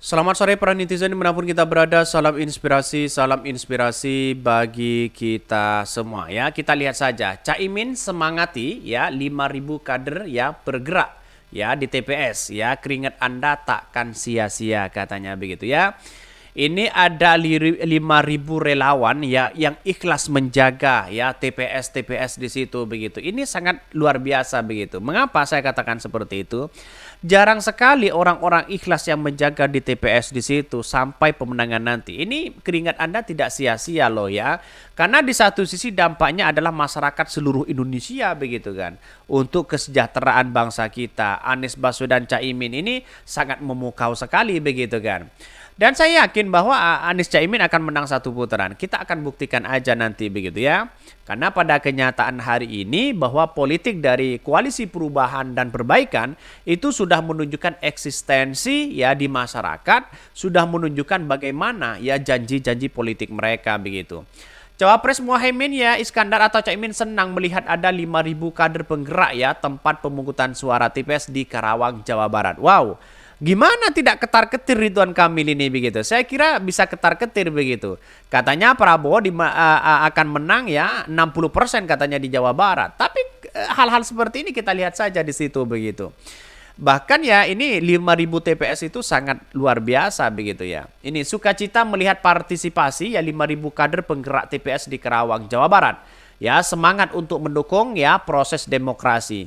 Selamat sore para netizen dimanapun kita berada, salam inspirasi bagi kita semua ya. Kita lihat saja, Caimin semangati ya 5.000 kader ya bergerak ya di TPS ya, keringat Anda takkan sia-sia katanya begitu ya. Ini ada 5.000 relawan ya yang ikhlas menjaga ya TPS di situ begitu. Ini sangat luar biasa begitu. Mengapa saya katakan seperti itu? Jarang sekali orang-orang ikhlas yang menjaga di TPS di situ sampai pemenangan nanti. Ini keringat Anda tidak sia-sia loh ya. Karena di satu sisi dampaknya adalah masyarakat seluruh Indonesia begitu kan. Untuk kesejahteraan bangsa kita. Anies Baswedan Caimin ini sangat memukau sekali begitu kan. Dan saya yakin bahwa Anies Caimin akan menang satu putaran. Kita akan buktikan aja nanti begitu ya. Karena pada kenyataan hari ini bahwa politik dari koalisi perubahan dan perbaikan itu sudah menunjukkan eksistensi ya di masyarakat, sudah menunjukkan bagaimana ya janji-janji politik mereka begitu. Cawapres Muhaimin ya Iskandar atau Caimin senang melihat ada 5.000 kader penggerak ya tempat pemungutan suara TPS di Karawang, Jawa Barat. Wow. Gimana tidak ketar-ketir Ridwan Kamil ini begitu? Saya kira bisa ketar-ketir begitu. Katanya Prabowo akan menang ya 60% katanya di Jawa Barat. Tapi hal-hal seperti ini kita lihat saja di situ begitu. Bahkan ya ini 5.000 TPS itu sangat luar biasa begitu ya. Ini sukacita melihat partisipasi ya 5.000 kader penggerak TPS di Karawang, Jawa Barat. Ya semangat untuk mendukung ya proses demokrasi.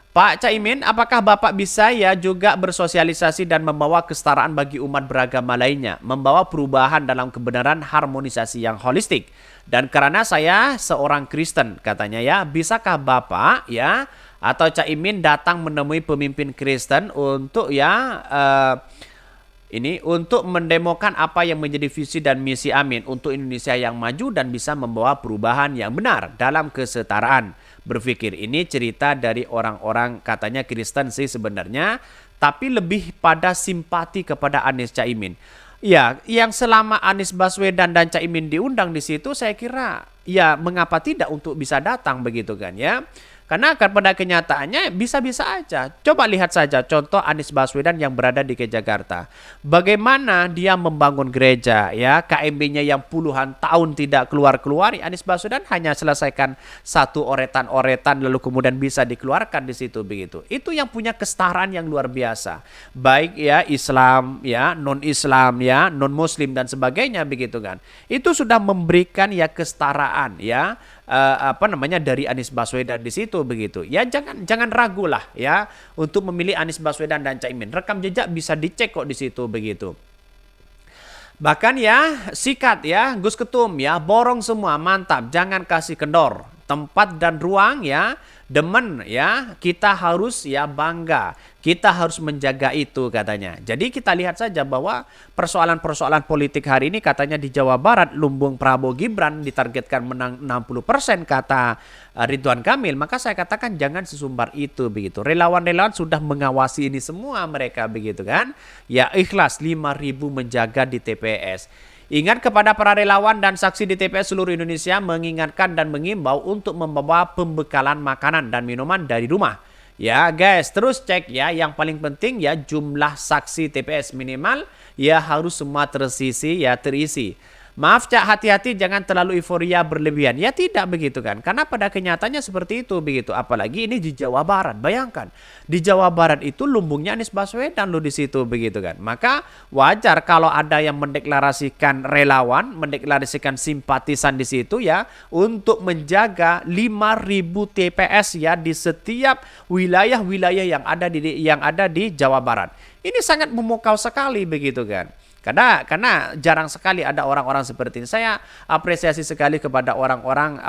Pak Caimin, apakah Bapak bisa ya juga bersosialisasi dan membawa kesetaraan bagi umat beragama lainnya, membawa perubahan dalam kebenaran harmonisasi yang holistik? Dan karena saya seorang Kristen, katanya ya, bisakah Bapak ya atau Caimin datang menemui pemimpin Kristen untuk ya ini untuk mendemokan apa yang menjadi visi dan misi Amin untuk Indonesia yang maju dan bisa membawa perubahan yang benar dalam kesetaraan. Berpikir ini cerita dari orang-orang katanya Kristen sih sebenarnya, tapi lebih pada simpati kepada Anies Caimin. Ya, yang selama Anies Baswedan dan Caimin diundang di situ saya kira ya mengapa tidak untuk bisa datang begitu kan ya. Karena pada kenyataannya bisa-bisa aja. Coba lihat saja contoh Anies Baswedan yang berada di Jakarta. Bagaimana dia membangun gereja ya, KMB-nya yang puluhan tahun tidak keluar-keluar, Anies Baswedan hanya selesaikan satu oretan-oretan lalu kemudian bisa dikeluarkan di situ begitu. Itu yang punya kesetaraan yang luar biasa. Baik ya Islam ya, non-Islam ya, non-Muslim dan sebagainya begitu kan. Itu sudah memberikan ya kesetaraan ya. Dari Anies Baswedan di situ begitu. Ya jangan ragu lah ya untuk memilih Anies Baswedan dan Caimin. Rekam jejak bisa dicek kok di situ begitu. Bahkan ya sikat ya Gus Ketum ya borong semua mantap, jangan kasih kendor. Tempat dan ruang ya demen ya, kita harus ya bangga, kita harus menjaga itu katanya. Jadi kita lihat saja bahwa persoalan-persoalan politik hari ini katanya di Jawa Barat lumbung Prabowo Gibran ditargetkan menang 60% kata Ridwan Kamil, maka saya katakan jangan sesumbar itu begitu. Relawan-relawan sudah mengawasi ini semua mereka begitu kan. Ya ikhlas 5.000 menjaga di TPS. Ingat kepada para relawan dan saksi di TPS seluruh Indonesia mengingatkan dan mengimbau untuk membawa pembekalan makanan dan minuman dari rumah. Ya guys, terus cek ya yang paling penting ya jumlah saksi TPS minimal ya harus semua terisi. Maaf Cak, hati-hati jangan terlalu euforia berlebihan. Ya tidak begitu kan. Karena pada kenyataannya seperti itu begitu. Apalagi ini di Jawa Barat. Bayangkan. Di Jawa Barat itu lumbungnya Anies Baswedan loh di situ begitu kan. Maka wajar kalau ada yang mendeklarasikan relawan, mendeklarasikan simpatisan di situ ya untuk menjaga 5.000 TPS ya di setiap wilayah-wilayah yang ada di Jawa Barat. Ini sangat memukau sekali begitu kan. Karena jarang sekali ada orang-orang seperti ini. Saya apresiasi sekali kepada orang-orang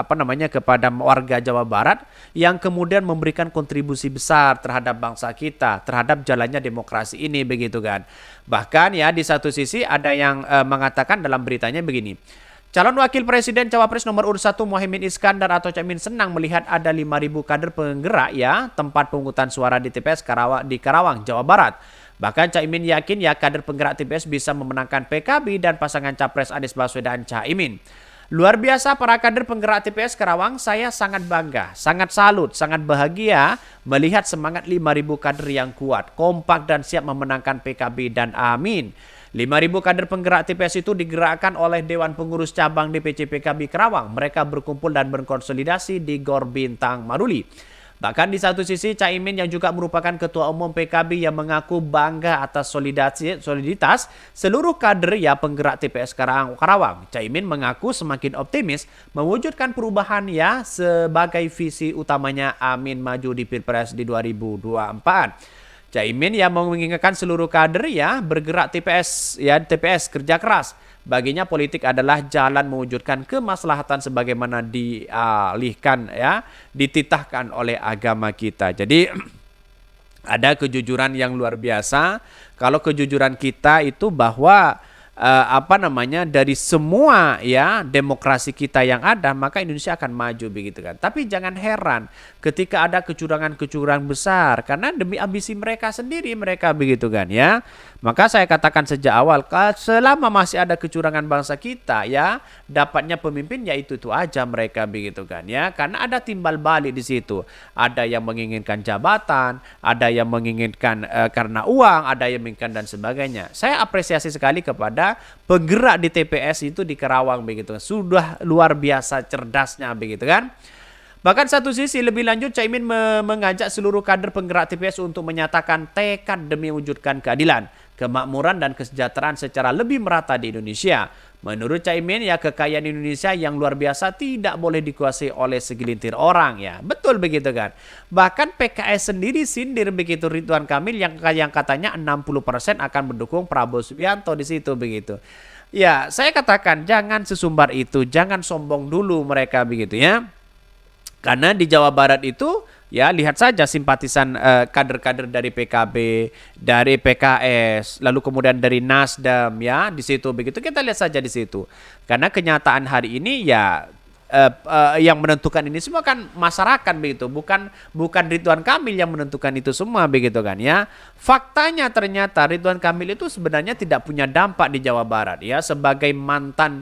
kepada warga Jawa Barat yang kemudian memberikan kontribusi besar terhadap bangsa kita, terhadap jalannya demokrasi ini begitu kan. Bahkan ya di satu sisi ada yang mengatakan dalam beritanya begini. Calon Wakil Presiden Cawapres nomor urut 1 Muhaimin Iskandar atau Caimin senang melihat ada 5.000 kader penggerak ya tempat pemungutan suara di TPS di Karawang, Jawa Barat. Bahkan Caimin yakin ya kader penggerak TPS bisa memenangkan PKB dan pasangan Capres Anies Baswedan Caimin. Luar biasa para kader penggerak TPS Karawang, saya sangat bangga, sangat salut, sangat bahagia melihat semangat 5.000 kader yang kuat, kompak dan siap memenangkan PKB dan Amin. 5.000 kader penggerak TPS itu digerakkan oleh Dewan Pengurus Cabang DPC PKB Kerawang. Mereka berkumpul dan berkonsolidasi di Gor Bintang Maruli. Bahkan di satu sisi Caimin yang juga merupakan Ketua Umum PKB yang mengaku bangga atas soliditas seluruh kader ya penggerak TPS Karawang. Caimin mengaku semakin optimis mewujudkan perubahan ya sebagai visi utamanya Amin maju di Pilpres di 2024. Caimin yang mengingatkan seluruh kader ya bergerak TPS kerja keras. Baginya politik adalah jalan mewujudkan kemaslahatan sebagaimana dititahkan oleh agama kita. Jadi ada kejujuran yang luar biasa. Kalau kejujuran kita itu bahwa dari semua ya demokrasi kita yang ada, maka Indonesia akan maju begitu kan. Tapi jangan heran ketika ada kecurangan-kecurangan besar karena demi ambisi mereka sendiri mereka begitu kan ya. Maka saya katakan sejak awal selama masih ada kecurangan bangsa kita ya, dapatnya pemimpin ya itu aja mereka begitu kan ya. Karena ada timbal balik di situ. Ada yang menginginkan jabatan, ada yang menginginkan karena uang, ada yang menginginkan dan sebagainya. Saya apresiasi sekali kepada penggerak di TPS itu di Kerawang begitu. Sudah luar biasa cerdasnya begitu kan. Bahkan satu sisi lebih lanjut Caimin mengajak seluruh kader penggerak TPS untuk menyatakan tekad demi mewujudkan keadilan, kemakmuran dan kesejahteraan secara lebih merata di Indonesia. Menurut Caimin ya kekayaan Indonesia yang luar biasa tidak boleh dikuasai oleh segelintir orang ya. Betul begitu kan. Bahkan PKS sendiri sindir begitu Ridwan Kamil yang katanya 60% akan mendukung Prabowo Subianto di situ begitu. Ya, saya katakan jangan sesumbar itu, jangan sombong dulu mereka begitu ya. Karena di Jawa Barat itu ya lihat saja simpatisan kader-kader dari PKB, dari PKS, lalu kemudian dari Nasdem ya di situ begitu kita lihat saja di situ. Karena kenyataan hari ini ya yang menentukan ini semua kan masyarakat begitu, bukan Ridwan Kamil yang menentukan itu semua begitu kan ya. Faktanya ternyata Ridwan Kamil itu sebenarnya tidak punya dampak di Jawa Barat ya sebagai mantan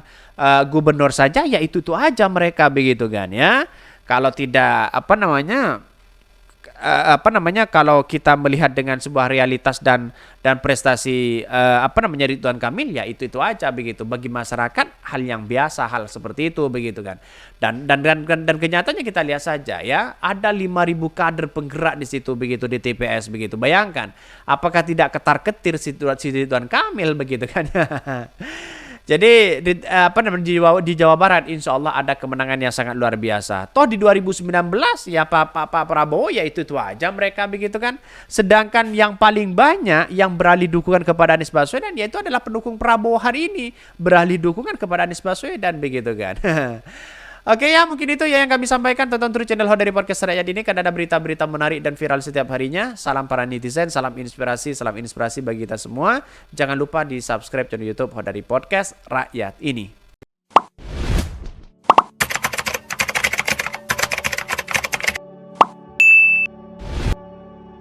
gubernur saja ya itu aja mereka begitu kan ya. Kalau tidak kalau kita melihat dengan sebuah realitas dan prestasi Ridwan Kamil ya itu aja begitu. Bagi masyarakat hal yang biasa, hal seperti itu begitu kan. Dan kenyataannya kita lihat saja ya, ada 5.000 kader penggerak di situ begitu di TPS begitu. Bayangkan apakah tidak ketar-ketir situasi Ridwan Kamil begitu kan. Jadi di Jawa Barat insya Allah ada kemenangan yang sangat luar biasa. Toh di 2019 ya Pak Prabowo ya itu aja mereka begitu kan. Sedangkan yang paling banyak yang beralih dukungan kepada Anies Baswedan yaitu adalah pendukung Prabowo hari ini beralih dukungan kepada Anies Baswedan begitu kan. Oke ya, mungkin itu ya yang kami sampaikan. Tonton terus channel Hodari Podcast Rakyat ini karena ada berita-berita menarik dan viral setiap harinya. Salam para netizen, salam inspirasi bagi kita semua. Jangan lupa di subscribe channel YouTube Hodari Podcast Rakyat ini.